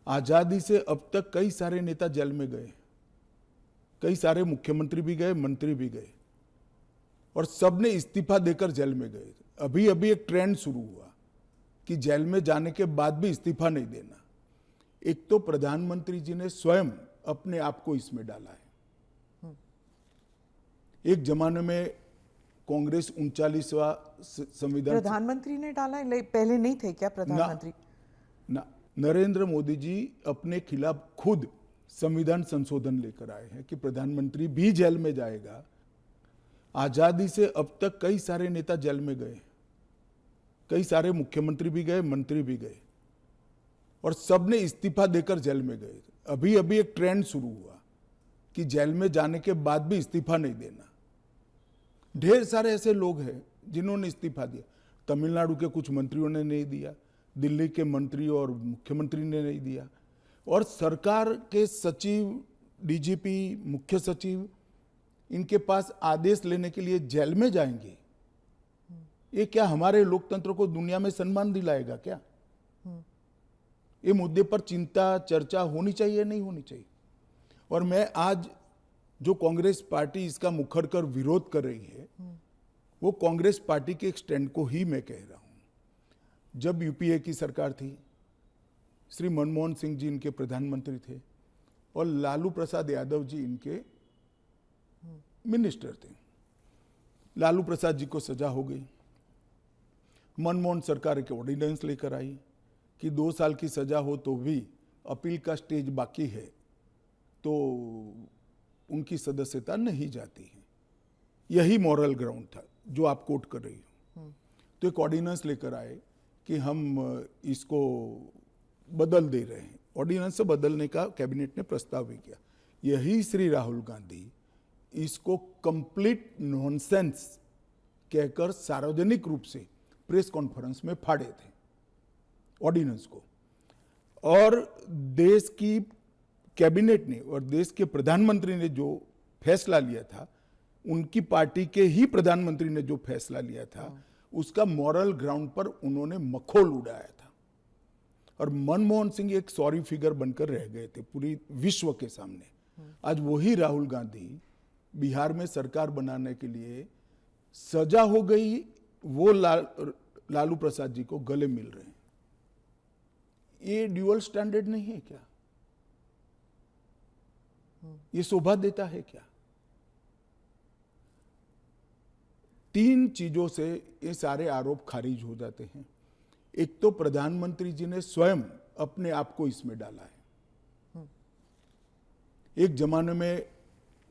आजादी से अब तक कई सारे नेता जेल में गए, कई सारे मुख्यमंत्री भी गए, मंत्री भी गए, और सबने इस्तीफा देकर जेल में गए। अभी अभी एक ट्रेंड शुरू हुआ कि जेल में जाने के बाद भी इस्तीफा नहीं देना। एक तो प्रधानमंत्री जी ने स्वयं अपने आप को इसमें डाला है। एक जमाने में कांग्रेस 39वां संविधान, प्रधानमंत्री ने डाला है, पहले नहीं थे क्या प्रधानमंत्री? ना, नरेंद्र मोदी जी अपने खिलाफ खुद संविधान संशोधन लेकर आए हैं कि प्रधानमंत्री भी जेल में जाएगा। आजादी से अब तक कई सारे नेता जेल में गए, कई सारे मुख्यमंत्री भी गए, मंत्री भी गए, और सबने इस्तीफा देकर जेल में गए। अभी अभी एक ट्रेंड शुरू हुआ कि जेल में जाने के बाद भी इस्तीफा नहीं देना। ढेर सारे ऐसे लोग हैं जिन्होंने इस्तीफा दिया। तमिलनाडु के कुछ मंत्रियों ने नहीं दिया, दिल्ली के मंत्री और मुख्यमंत्री ने नहीं दिया, और सरकार के सचिव, डीजीपी, मुख्य सचिव इनके पास आदेश लेने के लिए जेल में जाएंगे। ये क्या हमारे लोकतंत्र को दुनिया में सम्मान दिलाएगा क्या? ये मुद्दे पर चिंता, चर्चा होनी चाहिए, नहीं होनी चाहिए। और मैं आज जो कांग्रेस पार्टी इसका मुखर कर विरोध कर रही है, वो कांग्रेस पार्टी के एक स्टैंड को ही मैं कह रहा हूं। जब यूपीए की सरकार थी, श्री मनमोहन सिंह जी इनके प्रधानमंत्री थे और लालू प्रसाद यादव जी इनके मिनिस्टर थे। लालू प्रसाद जी को सजा हो गई। मनमोहन सरकार एक ऑर्डिनेंस लेकर आई कि 2 साल की सजा हो तो भी अपील का स्टेज बाकी है तो उनकी सदस्यता नहीं जाती है। यही मॉरल ग्राउंड था जो आप कोट कर रही हो। तो एक ऑर्डिनेंस लेकर आए कि हम इसको बदल दे रहे हैं। ऑर्डिनेंस से बदलने का कैबिनेट ने प्रस्ताव भी किया। यही श्री राहुल गांधी इसको कंप्लीट नॉनसेंस कहकर सार्वजनिक रूप से प्रेस कॉन्फ्रेंस में फाड़े थे ऑर्डिनेंस को। और देश की कैबिनेट ने और देश के प्रधानमंत्री ने जो फैसला लिया था, उनकी पार्टी के ही प्रधानमंत्री ने जो फैसला लिया था, उसका मॉरल ग्राउंड पर उन्होंने मखौल उड़ाया था। और मनमोहन सिंह एक सॉरी फिगर बनकर रह गए थे पूरी विश्व के सामने। आज वही राहुल गांधी बिहार में सरकार बनाने के लिए सजा हो गई, वो लालू प्रसाद जी को गले मिल रहे हैं। ये ड्यूअल स्टैंडर्ड नहीं है क्या? ये शोभा देता है क्या? 3 चीजों से ये सारे आरोप खारिज हो जाते हैं। एक तो प्रधानमंत्री जी ने स्वयं अपने आप को इसमें डाला है। एक जमाने में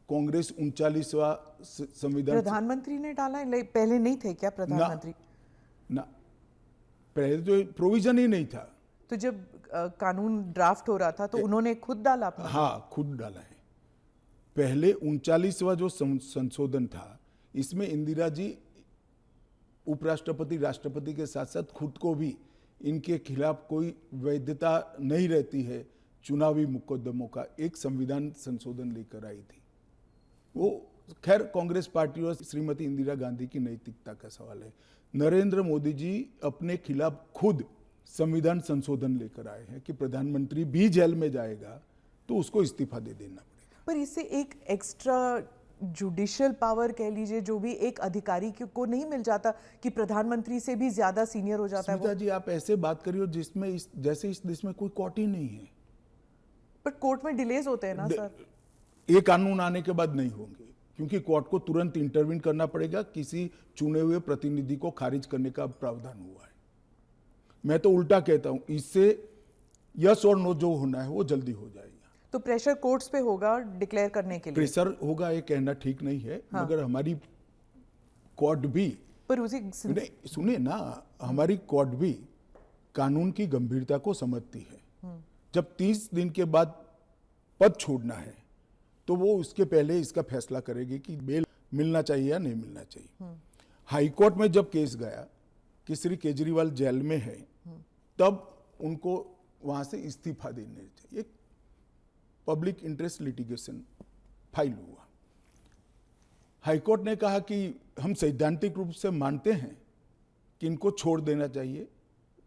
कांग्रेस 39वां संविधान, प्रधानमंत्री ने डाला है, पहले नहीं थे क्या प्रधानमंत्री? ना, पहले तो प्रोविजन ही नहीं था। तो जब कानून ड्राफ्ट हो रहा था तो उन्होंने खुद डाला अपना? हाँ, खुद डाला है। पहले 39वां जो संशोधन था, इसमें इंदिरा जी उपराष्ट्रपति, राष्ट्रपति के साथ साथ खुद को भी इनके खिलाफ कोई वैधता नहीं रहती है चुनावी मुकदमों का, एक संविधान संशोधन लेकर आई थी। वो खैर कांग्रेस पार्टी और श्रीमती इंदिरा गांधी की नैतिकता का सवाल है। नरेंद्र मोदी जी अपने खिलाफ खुद संविधान संशोधन लेकर आए हैं कि प्रधानमंत्री भी जेल में जाएगा तो उसको इस्तीफा दे देना पड़ेगा। पर इससे एक एक्स्ट्रा जुडिशियल पावर कह लीजिए, जो भी एक अधिकारी को नहीं मिल जाता कि प्रधानमंत्री से भी ज्यादा सीनियर हो जाता है वो? जी, आप ऐसे बात करिए जिसमें जैसे इस देश में कोई कोर्ट ही नहीं है। पर कोर्ट में डिलेज होते हैं ना सर? ये कानून आने के बाद नहीं होंगे, क्योंकि कोर्ट को तुरंत इंटरवीन करना पड़ेगा। किसी चुने हुए प्रतिनिधि को खारिज करने का प्रावधान हुआ है। मैं तो उल्टा कहता हूं, इससे यस और नो जो होना है वो जल्दी हो जाएगा। तो प्रेशर कोर्ट्स पे होगा डिक्लेयर करने के लिए? प्रेशर होगा ये कहना ठीक नहीं है। हाँ। मगर हमारी कोर्ट भी, पर उसी सुनिए ना, हमारी कोर्ट भी कानून की गंभीरता को समझती है। जब 30 दिन के बाद पद छोड़ना है तो वो उसके पहले इसका फैसला करेगी कि बेल मिलना चाहिए या नहीं मिलना चाहिए। हाईकोर्ट में जब केस गया कि श्री केजरीवाल जेल में है, तब उनको वहां से इस्तीफा देने चाहिए। पब्लिक इंटरेस्ट लिटिगेशन फाइल हुआ। हाईकोर्ट ने कहा कि हम सैद्धांतिक रूप से मानते हैं कि इनको छोड़ देना चाहिए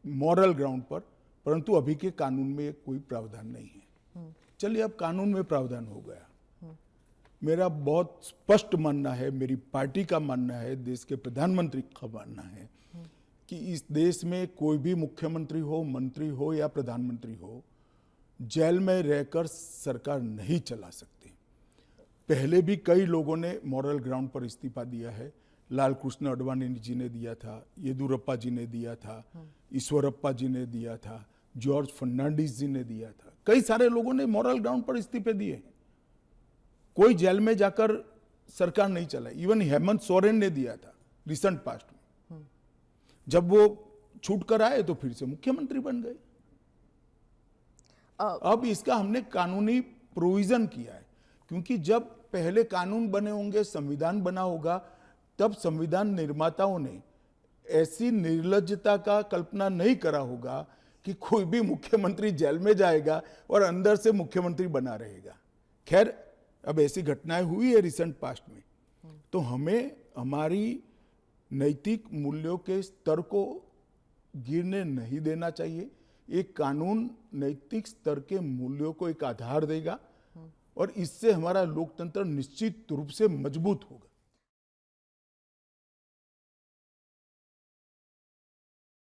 मॉरल ग्राउंड पर, परंतु अभी के कानून में कोई प्रावधान नहीं है। चलिए, अब कानून में प्रावधान हो गया। मेरा बहुत स्पष्ट मानना है, मेरी पार्टी का मानना है, देश के प्रधानमंत्री का मानना है कि इस देश में कोई भी मुख्यमंत्री हो, मंत्री हो या प्रधानमंत्री हो, जेल में रहकर सरकार नहीं चला सकते। पहले भी कई लोगों ने मॉरल ग्राउंड पर इस्तीफा दिया है। लाल कृष्ण अडवाणी जी ने दिया था, येदुरप्पा जी ने दिया था, ईश्वरप्पा जी ने दिया था, जॉर्ज फर्नांडिस जी ने दिया था। कई सारे लोगों ने मॉरल ग्राउंड पर इस्तीफे दिए हैं। कोई जेल में जाकर सरकार नहीं चलाई। इवन हेमंत सोरेन ने दिया था रिसेंट पास्ट में। जब वो छूट कर आए तो फिर से मुख्यमंत्री बन गए। अब इसका हमने कानूनी प्रोविजन किया है, क्योंकि जब पहले कानून बने होंगे, संविधान बना होगा, तब संविधान निर्माताओं ने ऐसी निर्लज्जता का कल्पना नहीं करा होगा कि कोई भी मुख्यमंत्री जेल में जाएगा और अंदर से मुख्यमंत्री बना रहेगा। खैर, अब ऐसी घटनाएं हुई है रिसेंट पास्ट में, तो हमें हमारी नैतिक मूल्यों के स्तर को गिरने नहीं देना चाहिए। एक कानून नैतिक स्तर के मूल्यों को एक आधार देगा और इससे हमारा लोकतंत्र निश्चित रूप से मजबूत होगा।